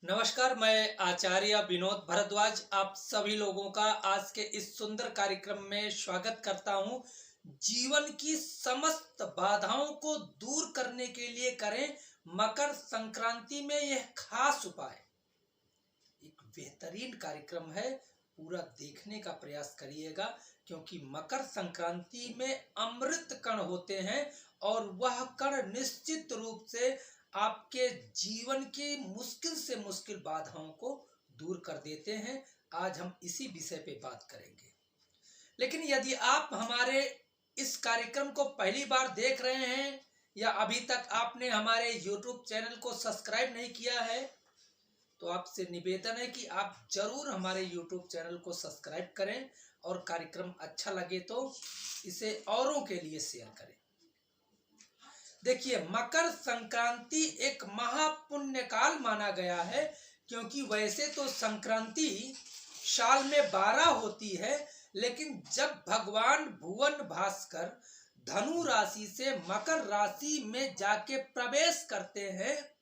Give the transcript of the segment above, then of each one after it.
नमस्कार, मैं आचार्य विनोद भारद्वाज आप सभी लोगों का आज के इस सुंदर कार्यक्रम में स्वागत करता हूं। जीवन की समस्त बाधाओं को दूर करने के लिए करें मकर संक्रांति में यह खास उपाय। एक बेहतरीन कार्यक्रम है, पूरा देखने का प्रयास करिएगा क्योंकि मकर संक्रांति में अमृत कण होते हैं और वह कण निश्चित रूप से आपके जीवन की मुश्किल से मुश्किल बाधाओं को दूर कर देते हैं। आज हम इसी विषय पे बात करेंगे। लेकिन यदि आप हमारे इस कार्यक्रम को पहली बार देख रहे हैं या अभी तक आपने हमारे YouTube चैनल को सब्सक्राइब नहीं किया है तो आपसे निवेदन है कि आप जरूर हमारे YouTube चैनल को सब्सक्राइब करें और कार्यक्रम अच्छा लगे तो इसे औरों के लिए शेयर करें। देखिए, मकर संक्रांति एक महापुण्य काल माना गया है क्योंकि वैसे तो संक्रांति साल में 12 होती है, लेकिन जब भगवान भुवन भास्कर धनु राशि से मकर राशि में जाके प्रवेश करते हैं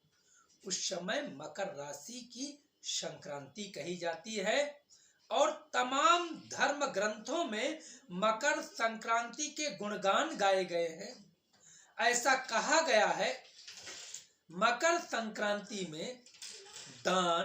उस समय मकर राशि की संक्रांति कही जाती है और तमाम धर्म ग्रंथों में मकर संक्रांति के गुणगान गाए गए हैं। ऐसा कहा गया है, मकर संक्रांति में दान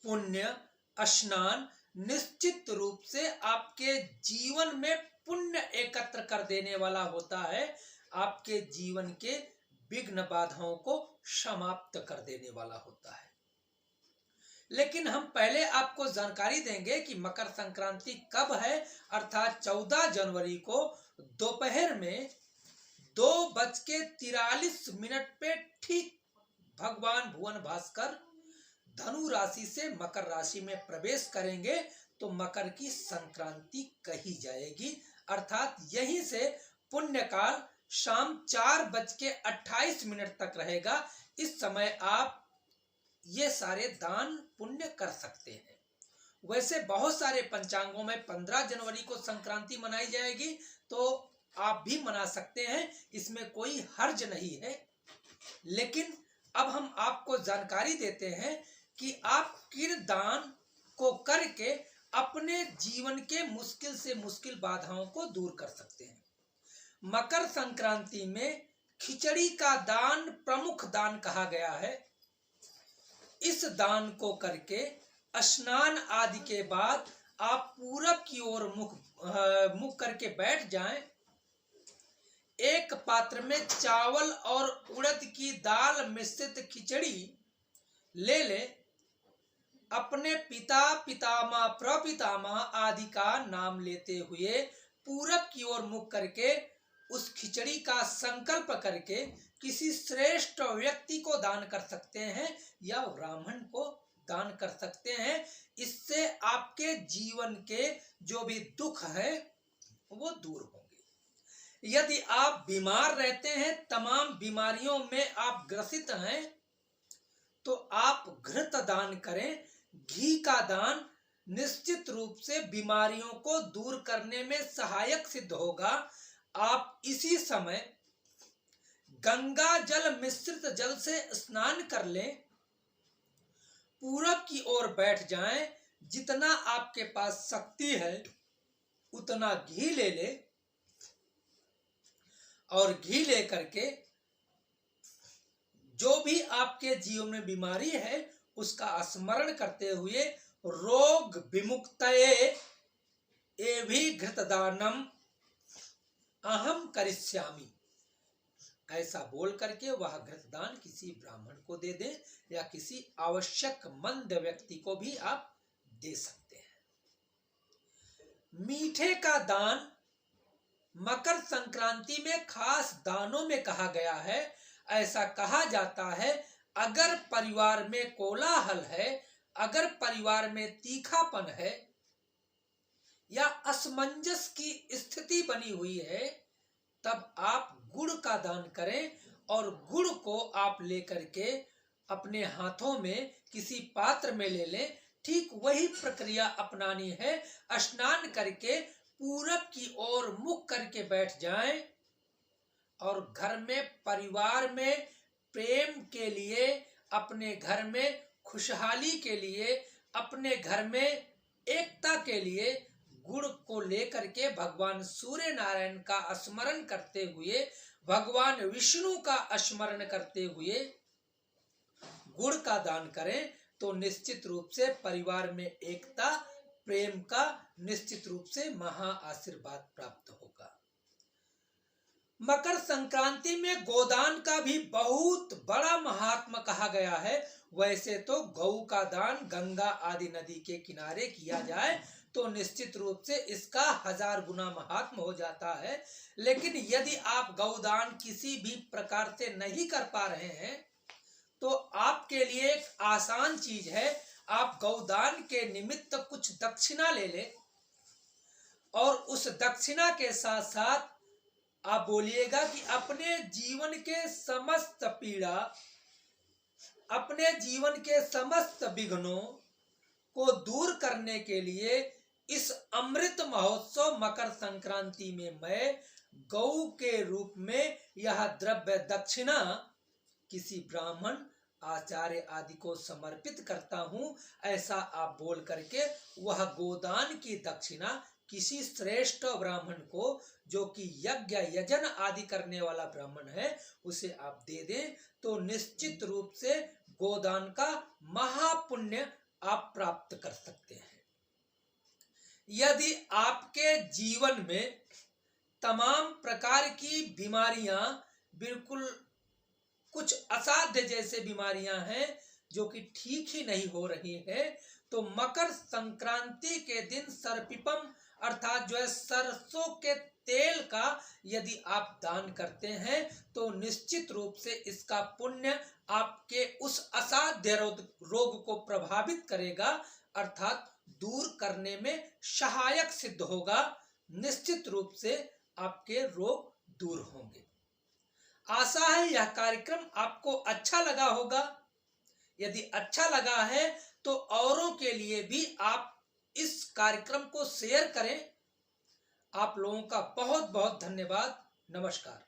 पुण्य स्नान निश्चित रूप से आपके जीवन में पुण्य एकत्र कर देने वाला होता है, आपके जीवन के विघ्न बाधाओं को समाप्त कर देने वाला होता है। लेकिन हम पहले आपको जानकारी देंगे कि मकर संक्रांति कब है, अर्थात 14 जनवरी को दोपहर में 2:43 पे ठीक भगवान भुवन भास्कर धनु राशि से मकर राशि में प्रवेश करेंगे तो मकर की संक्रांति कही जाएगी। अर्थात यहीं से पुण्य काल शाम 4:28 तक रहेगा। इस समय आप ये सारे दान पुण्य कर सकते हैं। वैसे बहुत सारे पंचांगों में 15 जनवरी को संक्रांति मनाई जाएगी, तो आप भी मना सकते हैं, इसमें कोई हर्ज नहीं है। लेकिन अब हम आपको जानकारी देते हैं कि आप किन दान को करके अपने जीवन के मुश्किल से मुश्किल बाधाओं को दूर कर सकते हैं। मकर संक्रांति में खिचड़ी का दान प्रमुख दान कहा गया है। इस दान को करके स्नान आदि के बाद आप पूरब की ओर मुख करके बैठ जाएं। एक पात्र में चावल और उड़द की दाल मिश्रित खिचड़ी ले लें। अपने पिता पितामह प्रपितामह आदि का नाम लेते हुए पूरब की ओर मुख करके उस खिचड़ी का संकल्प करके किसी श्रेष्ठ व्यक्ति को दान कर सकते हैं या ब्राह्मण को दान कर सकते हैं। इससे आपके जीवन के जो भी दुख है वो दूर होंगे। यदि आप बीमार रहते हैं, तमाम बीमारियों में आप ग्रसित हैं, तो आप घृत दान करें। घी का दान निश्चित रूप से बीमारियों को दूर करने में सहायक सिद्ध होगा। आप इसी समय गंगा जल मिश्रित जल से स्नान कर लें, पूरब की ओर बैठ जाएं। जितना आपके पास शक्ति है उतना घी ले ले और घी लेकर के जो भी आपके जीवन में बीमारी है उसका स्मरण करते हुए रोग विमुक्तये एभि घृतदानम अहम करिष्यामि ऐसा बोल करके वह घृतदान किसी ब्राह्मण को दे दें या किसी आवश्यकमंद व्यक्ति को भी आप दे सकते हैं। मीठे का दान मकर संक्रांति में खास दानों में कहा गया है। ऐसा कहा जाता है, अगर परिवार में कोलाहल है, अगर परिवार में तीखापन है या असमंजस की स्थिति बनी हुई है, तब आप गुड़ का दान करें और गुड़ को आप लेकर के अपने हाथों में किसी पात्र में ले लें। ठीक वही प्रक्रिया अपनानी है। स्नान करके पूरब की ओर मुख करके बैठ जाएं और घर में परिवार में प्रेम के लिए अपने घर में खुशहाली के लिए, अपने घर में एकता के लिए गुड़ को लेकर के भगवान सूर्य नारायण का स्मरण करते हुए, भगवान विष्णु का स्मरण करते हुए गुड़ का दान करें तो निश्चित रूप से परिवार में एकता, प्रेम का निश्चित रूप से महा आशीर्वाद प्राप्त होगा। मकर संक्रांति में गोदान का भी बहुत बड़ा महात्मा कहा गया है। वैसे तो गौ का दान गंगा आदि नदी के किनारे किया जाए तो निश्चित रूप से इसका 1000 गुना महात्मा हो जाता है, लेकिन यदि आप गौदान किसी भी प्रकार से नहीं कर पा रहे हैं तो आपके लिए एक आसान चीज है, आप गौदान के निमित्त कुछ दक्षिणा ले लें और उस दक्षिणा के साथ साथ आप बोलिएगा कि अपने जीवन के समस्त पीड़ा, अपने जीवन के समस्त विघ्नों को दूर करने के लिए इस अमृत महोत्सव मकर संक्रांति में मैं गौ के रूप में यह द्रव्य दक्षिणा किसी ब्राह्मण, आचार्य आदि को समर्पित करता हूं, ऐसा आप बोल करके वह गोदान की दक्षिणा किसी श्रेष्ठ ब्राह्मण को, जो कि यज्ञ यजन आदि करने वाला ब्राह्मण है, उसे आप दे दें तो निश्चित रूप से गोदान का महापुण्य आप प्राप्त कर सकते हैं। यदि आपके जीवन में तमाम प्रकार की बीमारियां, बिल्कुल कुछ असाध्य जैसे बीमारियां हैं जो कि ठीक ही नहीं हो रही है, तो मकर संक्रांति के दिन सर्पिपम अर्थात जो है सरसों के तेल का यदि आप दान करते हैं तो निश्चित रूप से इसका पुण्य आपके उस असाध्य रोग को प्रभावित करेगा, अर्थात दूर करने में सहायक सिद्ध होगा। निश्चित रूप से आपके रोग दूर होंगे। आशा है यह कार्यक्रम आपको अच्छा लगा होगा। यदि अच्छा लगा है तो औरों के लिए भी आप इस कार्यक्रम को शेयर करें। आप लोगों का बहुत बहुत धन्यवाद। नमस्कार।